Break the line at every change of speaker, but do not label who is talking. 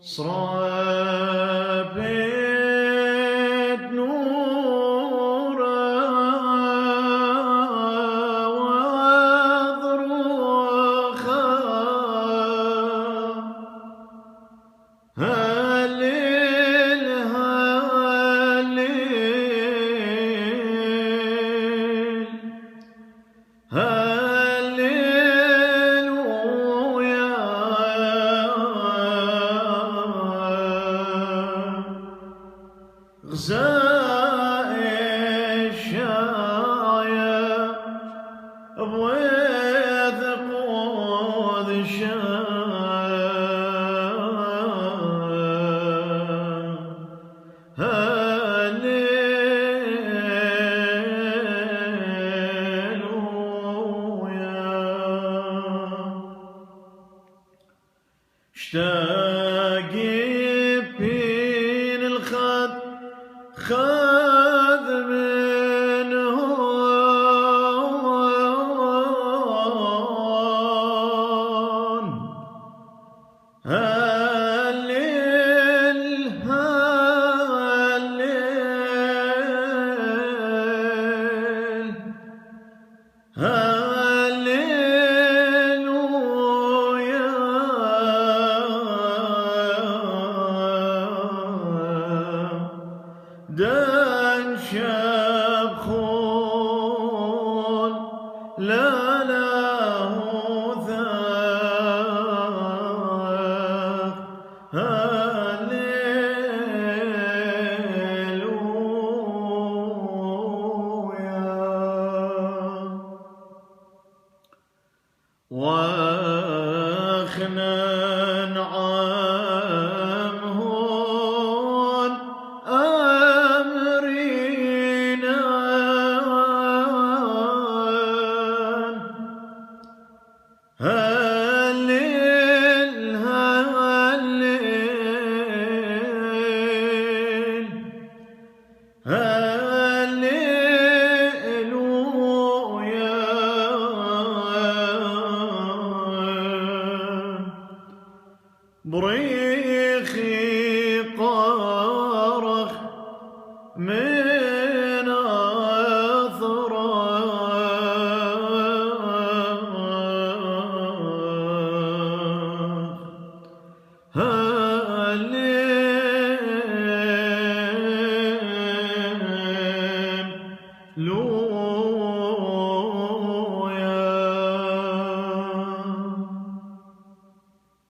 صرفت نوره واضرخه هالليل هالليل هالليل ويا غزاء الشاية بويث قود هالليل ويا اشتاق بين الخد خذ منه هالليل هالليل هالليل ويا دان شبخون لا له ثاق هالليل ويا واخنا نعمهن امرينا هالليل هالليل هالليل ويا بريخي